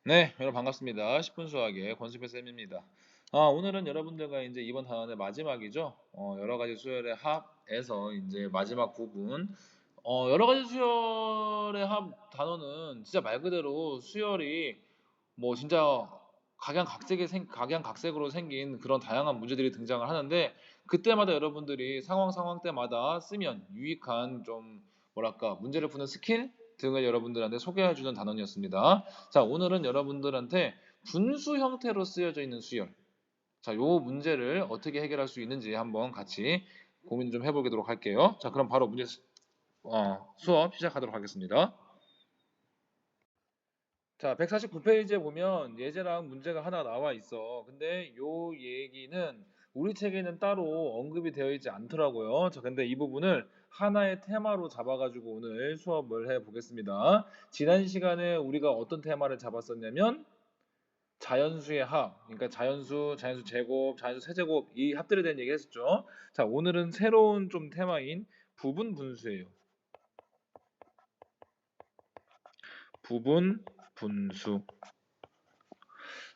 네, 여러분 반갑습니다. 10분 수학의 권수표 쌤입니다. 오늘은 여러분들과 이제 이번 단원의 마지막이죠. 여러 가지 수열의 합에서 이제 마지막 부분. 여러 가지 수열의 합 단원은 진짜 말 그대로 수열이 뭐 진짜 각양각색으로 생긴 그런 다양한 문제들이 등장을 하는데 그때마다 여러분들이 상황 때마다 쓰면 유익한 좀 뭐랄까 문제를 푸는 스킬 등을 여러분들한테 소개해 주는 단원이었습니다. 자, 오늘은 여러분들한테 분수 형태로 쓰여져 있는 수열. 자, 요 문제를 어떻게 해결할 수 있는지 한번 같이 고민 좀 해보도록 할게요. 자, 그럼 바로 수업 시작하도록 하겠습니다. 자, 149페이지에 보면 예제랑 문제가 하나 나와 있어. 근데 요 얘기는 우리 책에는 따로 언급이 되어 있지 않더라고요. 자, 근데 이 부분을 하나의 테마로 잡아가지고 오늘 수업을 해보겠습니다. 지난 시간에 우리가 어떤 테마를 잡았었냐면 자연수의 합, 그러니까 자연수 제곱, 자연수 세제곱 이 합들에 대한 얘기 했었죠. 자, 오늘은 새로운 좀 테마인 부분 분수예요. 부분 분수.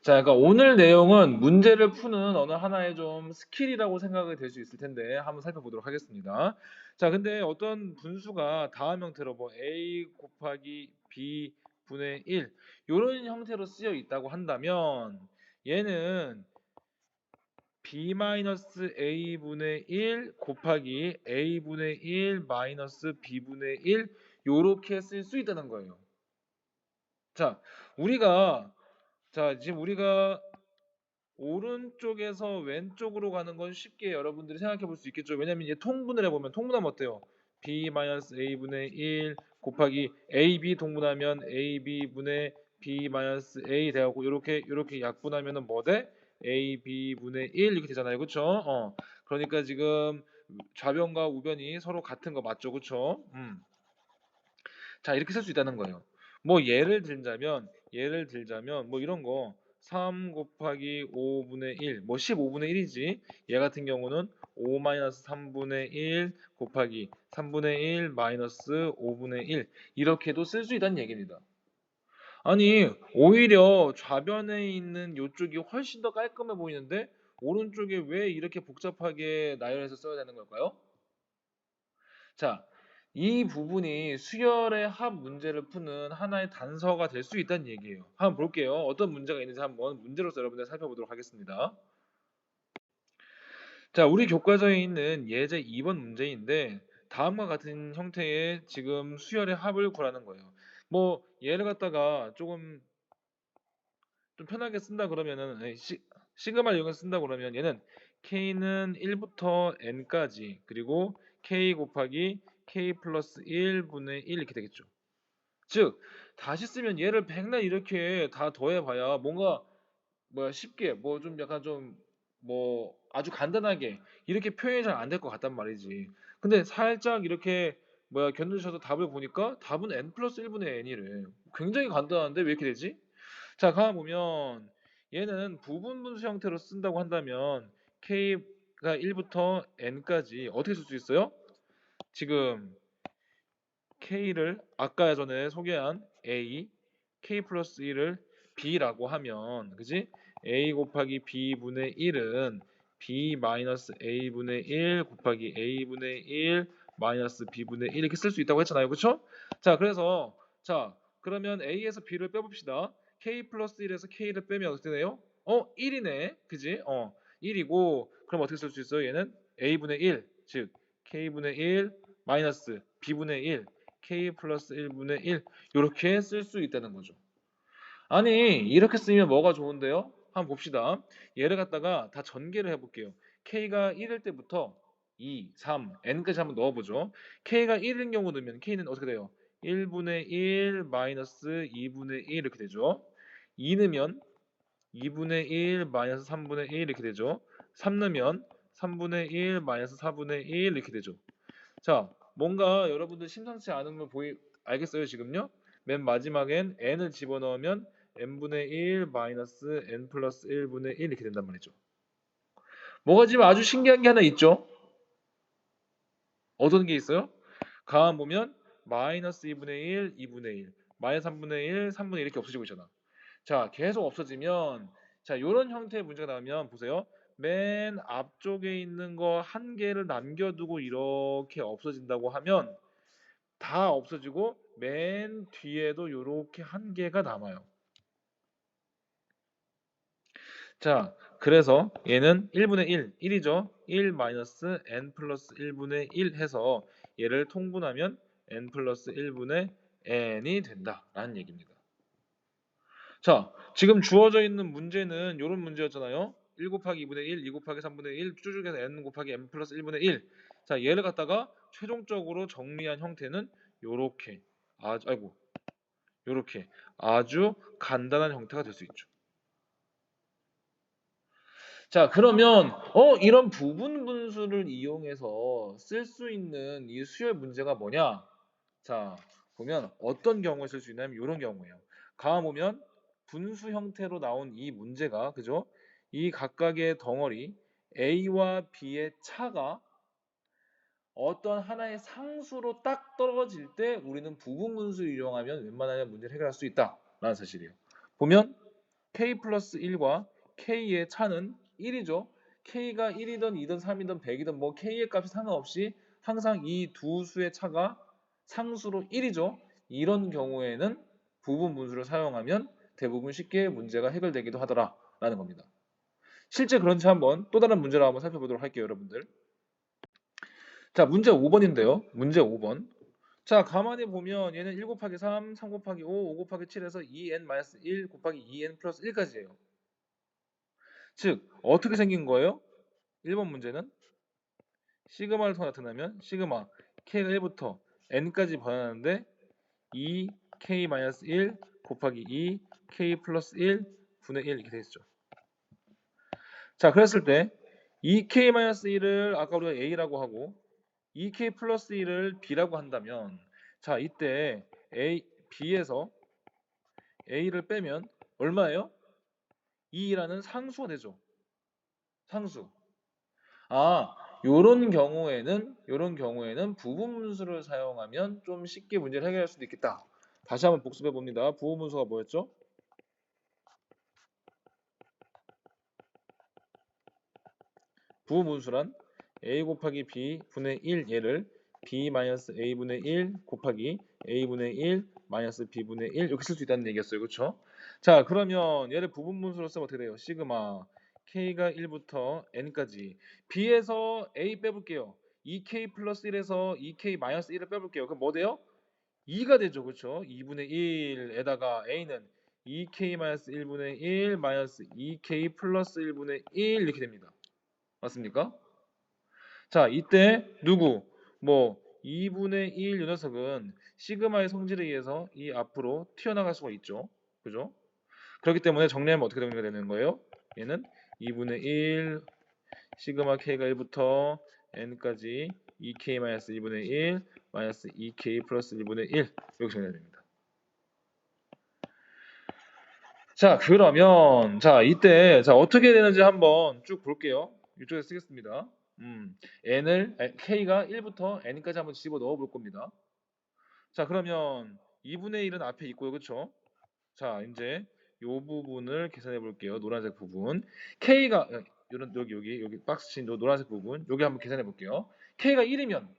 자, 그러니까 오늘 내용은 문제를 푸는 어느 하나의 좀 스킬이라고 생각이 될 수 있을 텐데 한번 살펴보도록 하겠습니다. 자, 근데 어떤 분수가 다음 형태로 뭐 a 곱하기 b 분의 1 이런 형태로 쓰여 있다고 한다면 얘는 b-a 분의 1 곱하기 a 분의 1 마이너스 b 분의 1 요렇게 쓸 수 있다는 거예요. 자, 지금 우리가 오른쪽에서 왼쪽으로 가는 건 쉽게 여러분들이 생각해 볼 수 있겠죠. 왜냐면 얘 통분을 해보면 통분하면 어때요? b-a분의 1 곱하기 ab 통분하면 ab분의 b-a 돼갖고 요렇게 약분하면은 뭐 돼? ab분의 1 이렇게 되잖아요. 그쵸? 그러니까 지금 좌변과 우변이 서로 같은 거 맞죠? 그쵸? 자, 이렇게 쓸 수 있다는 거예요. 뭐 예를 들자면 뭐 이런 거 3 곱하기 5분의 1, 뭐 15분의 1이지. 얘 같은 경우는 5 마이너스 3분의 1 곱하기 3분의 1 마이너스 5분의 1 이렇게도 쓸 수 있다는 얘기입니다. 아니, 오히려 좌변에 있는 요쪽이 훨씬 더 깔끔해 보이는데 오른쪽에 왜 이렇게 복잡하게 나열해서 써야 되는 걸까요? 자, 이 부분이 수열의 합 문제를 푸는 하나의 단서가 될 수 있다는 얘기예요. 한번 볼게요. 어떤 문제가 있는지 한번 문제로서 여러분들 살펴보도록 하겠습니다. 자, 우리 교과서에 있는 예제 2번 문제인데 다음과 같은 형태의 지금 수열의 합을 구하는 거예요. 뭐 얘를 갖다가 조금 좀 편하게 쓴다 그러면은 시그마를 이용해서 쓴다 그러면 얘는 k는 1부터 n까지 그리고 k 곱하기 k 플러스 1분의 1 이렇게 되겠죠. 즉 다시 쓰면 얘를 백날 이렇게 다 더해봐야 뭔가 뭐야 쉽게 뭐 좀 약간 좀 뭐 아주 간단하게 이렇게 표현이 잘 안 될 것 같단 말이지. 근데 살짝 이렇게 뭐야 견주셔서 답을 보니까 답은 n 플러스 1분의 n이래. 굉장히 간단한데 왜 이렇게 되지? 자, 가만 보면 얘는 부분 분수 형태로 쓴다고 한다면 k가 1부터 n까지 어떻게 쓸 수 있어요? 지금 k를 아까 전에 소개한 a, k 플러스 1을 b라고 하면 그지? a 곱하기 b분의 1은 b 마이너스 a분의 1 곱하기 a분의 1 마이너스 b분의 1 이렇게 쓸 수 있다고 했잖아요. 그쵸? 자, 그러면 a에서 b를 빼봅시다. k 플러스 1에서 k를 빼면 어떻게 돼요? 1이네. 그지? 1이고 그럼 어떻게 쓸 수 있어요? 얘는 a분의 1, 즉 k분의 1 마이너스 b분의 1 k 플러스 1분의 1 이렇게 쓸 수 있다는 거죠. 아니 이렇게 쓰면 뭐가 좋은데요? 한번 봅시다. 얘를 갖다가 다 전개를 해볼게요. k가 1일 때부터 2, 3, n까지 한번 넣어보죠. k가 1인 경우 넣으면 k는 어떻게 돼요? 1분의 1 마이너스 2분의 1 이렇게 되죠. 2 넣으면 2분의 1 마이너스 3분의 1 이렇게 되죠. 3 넣으면 3분의 1 마이너스 4분의 1 이렇게 되죠. 자, 뭔가 여러분들 심상치 않은 걸 알겠어요, 지금요? 맨 마지막엔 n을 집어넣으면 n분의 1 마이너스 n 플러스 1분의 1 이렇게 된단 말이죠. 뭐가 지금 아주 신기한 게 하나 있죠? 어떤 게 있어요? 가만 보면 마이너스 2분의 1, 2분의 1, 마이너스 3분의 1, 3분의 1 이렇게 없어지고 있잖아. 자, 계속 없어지면 자, 요런 형태의 문제가 나오면 보세요. 맨 앞쪽에 있는 거 한 개를 남겨두고 이렇게 없어진다고 하면 다 없어지고 맨 뒤에도 요렇게 한 개가 남아요. 자, 그래서 얘는 1분의 1, 1이죠. 1 마이너스 n 플러스 1분의 1 해서 얘를 통분하면 n 플러스 1분의 n이 된다라는 얘기입니다. 자, 지금 주어져 있는 문제는 요런 문제였잖아요. 1 곱하기 2분의 1, 2 곱하기 3분의 1, 쭉 해서 n 곱하기 n 플러스 1분의 1. 자, 얘를 갖다가 최종적으로 정리한 형태는 요렇게 요렇게 아주 간단한 형태가 될 수 있죠. 자, 그러면 이런 부분 분수를 이용해서 쓸 수 있는 이 수열 문제가 뭐냐? 자, 보면 어떤 경우에 쓸 수 있냐면 이런 경우예요. 가만 보면 분수 형태로 나온 이 문제가 그죠? 이 각각의 덩어리 A와 B의 차가 어떤 하나의 상수로 딱 떨어질 때 우리는 부분 분수를 이용하면 웬만하면 문제를 해결할 수 있다라는 사실이에요. 보면 K 플러스 1과 K의 차는 1이죠. K가 1이든 2든 3이든 100이든 뭐 K의 값이 상관없이 항상 이 두 수의 차가 상수로 1이죠. 이런 경우에는 부분 분수를 사용하면 대부분 쉽게 문제가 해결되기도 하더라라는 겁니다. 실제 그런지 한번 또 다른 문제를 한번 살펴보도록 할게요, 여러분들. 자, 문제 5번인데요. 문제 5번. 자, 가만히 보면 얘는 1 곱하기 3, 3 곱하기 5, 5 곱하기 7에서 2n-1 곱하기 2n 플러스 1까지예요. 즉 어떻게 생긴 거예요? 1번 문제는 시그마를 통해 나타나면 시그마 k가 1부터 n까지 변하는데 2k-1 곱하기 2 k 플러스 1 분의 1 이렇게 되겠죠. 자, 그랬을 때 2k-1을 아까 우리가 a라고 하고 2k 플러스 1을 b라고 한다면 자, 이때 b에서 a를 빼면 얼마예요? 2라는 상수가 되죠. 상수. 아, 요런 경우에는 부분분수를 사용하면 좀 쉽게 문제를 해결할 수도 있겠다. 다시 한번 복습해 봅니다. 부분분수가 뭐였죠? 부분분수란 a 곱하기 b 분의 1 얘를 b 마이너스 a 분의 1 곱하기 a 분의 1 마이너스 b 분의 1 이렇게 쓸 수 있다는 얘기였어요. 그렇죠? 자, 그러면 얘를 부분분수로 쓰면 어떻게 돼요? 시그마 k가 1부터 n까지 b에서 a 빼볼게요. 2k 플러스 1에서 2k 마이너스 1을 빼볼게요. 그럼 뭐 돼요? 2가 되죠. 그렇죠? 2분의 1에다가 a는 2k 마이너스 1분의 1 마이너스 2k 플러스 1분의 1 이렇게 됩니다. 맞습니까? 자, 이때 누구? 뭐 2분의 1 요 녀석은 시그마의 성질에 의해서 이 앞으로 튀어나갈 수가 있죠. 그죠? 그렇기 때문에 정리하면 어떻게 정리가 되는 거예요? 얘는 2분의 1 시그마 k가 1부터 n까지 2k-1분의 1 마이너스 2k 플러스 1분의 1 이렇게 정리가 됩니다. 자, 그러면 이때 어떻게 되는지 한번 쭉 볼게요. 이쪽에 쓰겠습니다. k가 1부터 n까지 한번 집어 넣어 볼 겁니다. 자, 그러면 2분의 1은 앞에 있고요. 그렇죠? 자, 이제 요 부분을 계산해 볼게요. 노란색 부분. k가 여기 박스 친 노란색 부분. 여기 한번 계산해 볼게요. k가 1이면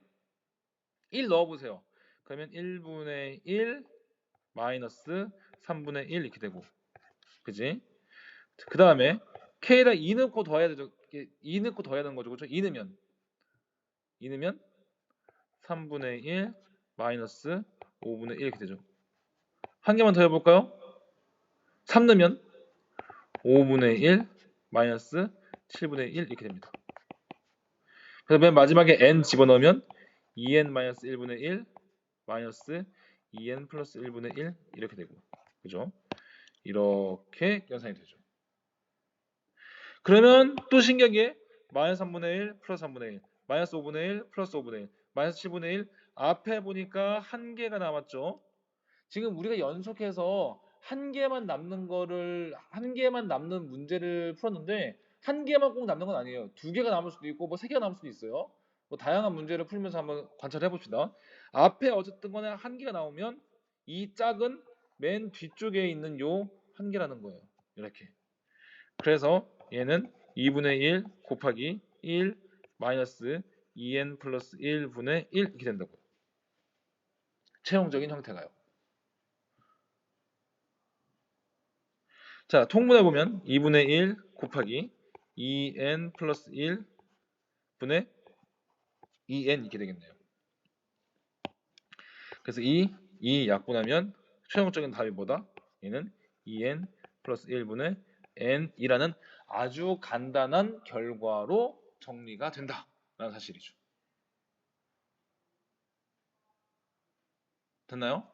1 넣어 보세요. 그러면 1분의 1 마이너스 3분의 1 이렇게 되고. 그지? 그다음에 k에다 2 넣고 더해야 되죠. 2 넣고 더해야 되는 거죠. 그렇죠? 2 넣으면 3분의 1 마이너스 5분의 1 이렇게 되죠. 한 개만 더 해볼까요? 3 넣으면 5분의 1 마이너스 7분의 1 이렇게 됩니다. 그래서 맨 마지막에 n 집어넣으면 2n 마이너스 1분의 1 마이너스 2n 플러스 1분의 1 이렇게 되고 그죠? 이렇게 연산이 되죠. 그러면 또 신기하게 마이너스 3분의 1 플러스 3분의 1 마이너스 5분의 1 플러스 5분의 1 마이너스 7분의 1 앞에 보니까 한 개가 남았죠. 지금 우리가 연속해서 한 개만 남는 문제를 풀었는데 한 개만 꼭 남는 건 아니에요. 두 개가 남을 수도 있고 뭐 세 개가 남을 수도 있어요. 뭐 다양한 문제를 풀면서 한번 관찰해 봅시다. 앞에 어쨌든 간에 한 개가 나오면 이 짝은 맨 뒤쪽에 있는 요 한 개라는 거예요. 이렇게. 그래서 얘는 2분의 1 곱하기 1 마이너스 2n 플러스 1분의 1 이렇게 된다고요. 최종적인 형태가요. 자, 통분해보면 2분의 1 곱하기 2n 플러스 1분의 2n 이렇게 되겠네요. 그래서 이 약분하면 최종적인 답이 뭐다? 얘는 2n 플러스 1분의 n이라는 아주 간단한 결과로 정리가 된다라는 사실이죠. 됐나요?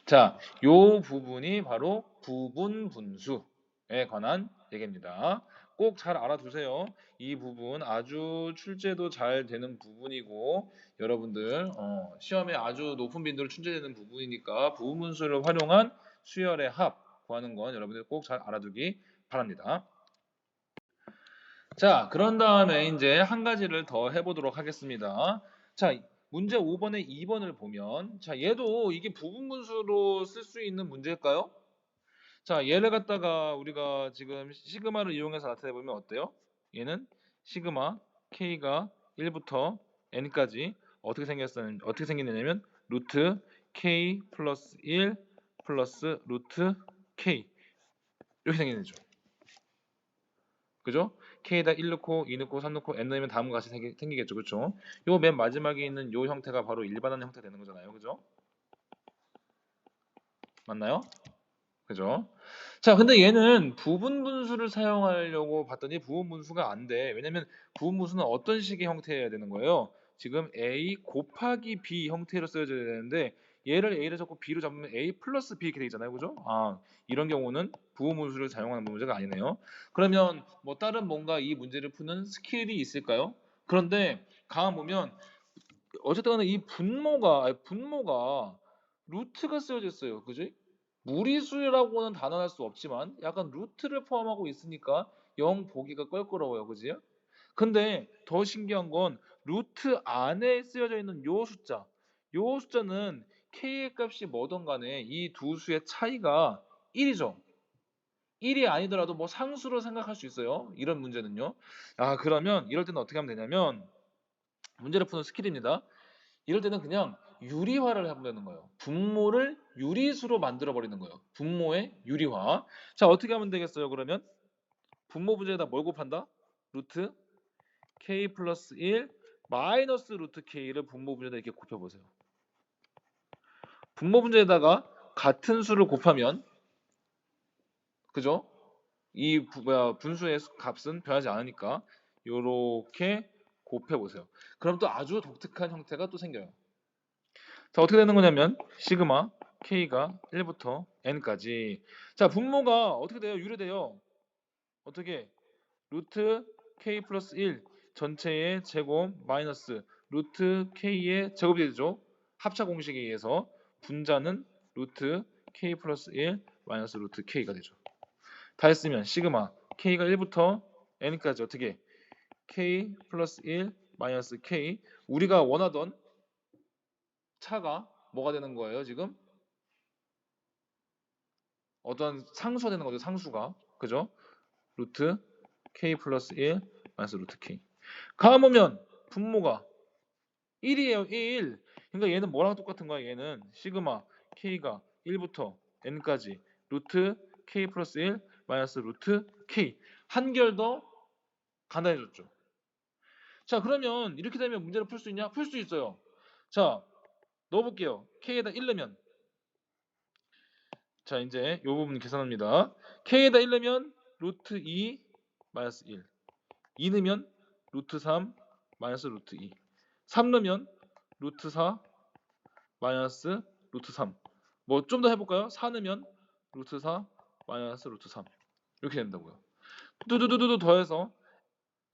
자, 요 부분이 바로 부분 분수에 관한 얘기입니다. 꼭 잘 알아두세요. 이 부분 아주 출제도 잘 되는 부분이고 여러분들 시험에 아주 높은 빈도로 출제되는 부분이니까 부분 분수를 활용한 수열의 합 구하는 건 여러분들 꼭 잘 알아두기 바랍니다. 자, 그런 다음에 이제 한 가지를 더 해보도록 하겠습니다. 자, 문제 5번에 2번을 보면, 자, 얘도 이게 부분분수로 쓸 수 있는 문제일까요? 자, 얘를 갖다가 우리가 지금 시그마를 이용해서 나타내 보면 어때요? 얘는 시그마 k가 1부터 n까지 어떻게 생겼냐면 루트 k 플러스 1 플러스 루트 k 이렇게 생기는 거죠. 그죠? k에다 1 넣고 2 넣고 3 넣고 n 넣으면 다음과 같이 생기겠죠. 그렇죠? 요 맨 마지막에 있는 요 형태가 바로 일반한 형태 되는 거잖아요. 그죠? 맞나요? 그죠? 자, 근데 얘는 부분 분수를 사용하려고 봤더니 부분 분수가 안 돼. 왜냐면 부분 분수는 어떤 식의 형태여야 되는 거예요? 지금 a 곱하기 b 형태로 쓰여져야 되는데 얘를 a를 잡고 b로 잡으면 a 플러스 b 이렇게 되잖아요. 그죠? 아, 이런 경우는 부분 분수를 사용하는 문제가 아니네요. 그러면 뭐 다른 뭔가 이 문제를 푸는 스킬이 있을까요? 그런데 가만 보면 어쨌든 간에 이 분모가 루트가 쓰여져 있어요. 그지? 무리수라고는 단언할 수 없지만 약간 루트를 포함하고 있으니까 0 보기가 껄끄러워요. 그지? 근데 더 신기한 건 루트 안에 쓰여져 있는 요 숫자는 k의 값이 뭐든 간에 이 두 수의 차이가 1이죠. 1이 아니더라도 뭐 상수로 생각할 수 있어요. 이런 문제는요. 아, 그러면 이럴 때는 어떻게 하면 되냐면 문제를 푸는 스킬입니다. 이럴 때는 그냥 유리화를 해보는 거예요. 분모를 유리수로 만들어 버리는 거예요. 분모의 유리화. 자, 어떻게 하면 되겠어요? 그러면 분모 분자에다 뭘 곱한다? 루트 k 플러스 1 마이너스 루트 k를 분모 분자에다 이렇게 곱해보세요. 분모 분자에다가 같은 수를 곱하면 그죠? 분수의 값은 변하지 않으니까 요렇게 곱해보세요. 그럼 또 아주 독특한 형태가 또 생겨요. 자, 어떻게 되는 거냐면 시그마 k가 1부터 n까지. 자, 분모가 어떻게 돼요? 유래돼요. 어떻게? 루트 k 플러스 1 전체의 제곱 마이너스 루트 k의 제곱이 되죠. 합차 공식에 의해서 분자는 루트 k 플러스 1 마이너스 루트 k가 되죠. 다 했으면 시그마 k가 1부터 n까지 어떻게? k 플러스 1 마이너스 k 우리가 원하던 차가 뭐가 되는 거예요, 지금? 어떤 상수가 되는 거죠, 상수가. 그죠? 루트 k 플러스 1 마이너스 루트 k. 가보면 분모가 1이에요, 1. 그러니까 얘는 뭐랑 똑같은 거야, 얘는? 시그마 k가 1부터 n까지 루트 k 플러스 1 마이너스 루트 k. 한결 더 간단해졌죠. 자, 그러면 이렇게 되면 문제를 풀 수 있냐? 풀 수 있어요. 자, 넣어볼게요. k에다 1 넣으면 자, 이제 이 부분 계산합니다. k에다 1 넣으면 루트 2 마이너스 1. 2 넣으면 루트 3 마이너스 루트 2. 3 넣으면 루트 4 마이너스 루트 3. 뭐 좀 더 해볼까요? 4 넣으면 루트 4 마이너스 루트 3. 이렇게 된다고요. 뚜두두두두 더해서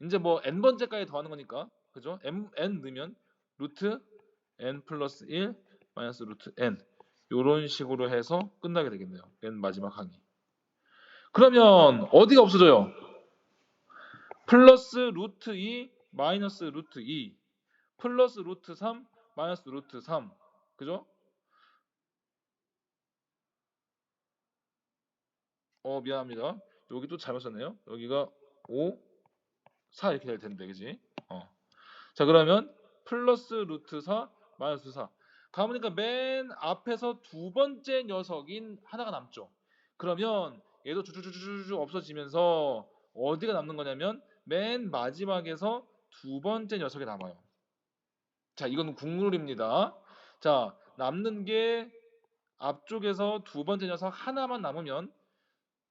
이제 뭐 n번째까지 더하는 거니까 그죠? n 넣으면 루트 n 플러스 1 마이너스 루트 n 요런 식으로 해서 끝나게 되겠네요. 맨 마지막 항이. 그러면 어디가 없어져요? 플러스 루트 2 마이너스 루트 2 플러스 루트 3 마이너스 루트 3 그죠? 미안합니다. 여기 또 잘못 썼네요. 여기가 5, 4 이렇게 될 텐데, 그지? 자, 그러면 플러스 루트 4 마이너스 4. 가보니까 맨 앞에서 두 번째 녀석인 하나가 남죠. 그러면 얘도 쭉쭉쭉쭉 없어지면서 어디가 남는 거냐면 맨 마지막에서 두 번째 녀석이 남아요. 자, 이건 국룰입니다. 자, 남는 게 앞쪽에서 두 번째 녀석 하나만 남으면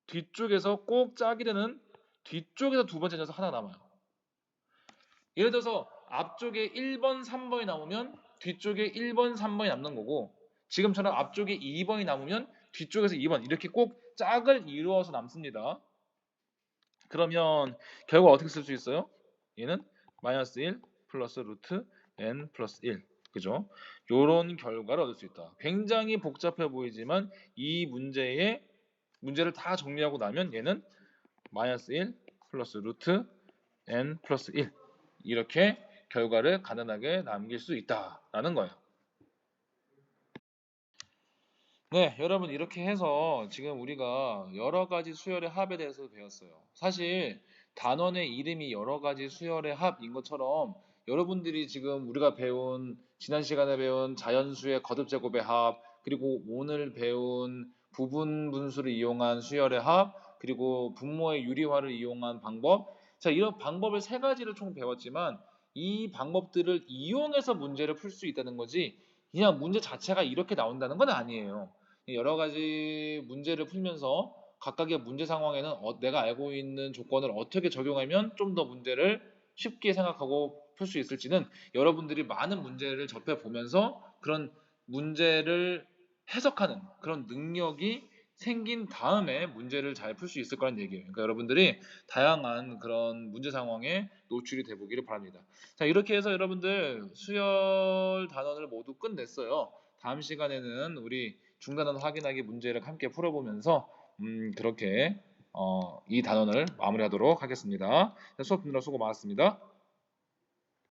뒤쪽에서 꼭 짝이 되는 뒤쪽에서 두 번째 녀석 하나 남아요. 예를 들어서 앞쪽에 1번, 3번이 남으면 뒤쪽에 1번, 3번이 남는 거고, 지금처럼 앞쪽에 2번이 남으면 뒤쪽에서 2번 이렇게 꼭 짝을 이루어서 남습니다. 그러면 결과 어떻게 쓸 수 있어요? 얘는 마이너스 1 플러스 루트 n 플러스 1, 그죠? 요런 결과를 얻을 수 있다. 굉장히 복잡해 보이지만 이 문제를 다 정리하고 나면 얘는 마이너스 1 플러스 루트 n 플러스 1 이렇게 결과를 간단하게 남길 수 있다라는 거예요. 네, 여러분 이렇게 해서 지금 우리가 여러 가지 수열의 합에 대해서 배웠어요. 사실 단원의 이름이 여러 가지 수열의 합인 것처럼 여러분들이 지금 우리가 배운 지난 시간에 배운 자연수의 거듭 제곱의 합, 그리고 오늘 배운 부분 분수를 이용한 수열의 합, 그리고 분모의 유리화를 이용한 방법. 자, 이런 방법을 세 가지를 총 배웠지만 이 방법들을 이용해서 문제를 풀 수 있다는 거지 그냥 문제 자체가 이렇게 나온다는 건 아니에요. 여러 가지 문제를 풀면서 각각의 문제 상황에는 내가 알고 있는 조건을 어떻게 적용하면 좀 더 문제를 쉽게 생각하고 풀 수 있을지는 여러분들이 많은 문제를 접해 보면서 그런 문제를 해석하는 그런 능력이 생긴 다음에 문제를 잘 풀 수 있을 거란 얘기예요. 그러니까 여러분들이 다양한 그런 문제 상황에 노출이 돼 보기를 바랍니다. 자, 이렇게 해서 여러분들 수열 단원을 모두 끝냈어요. 다음 시간에는 우리 중단원 확인하기 문제를 함께 풀어보면서 그렇게 이 단원을 마무리하도록 하겠습니다. 수업 듣느라 수고 많았습니다.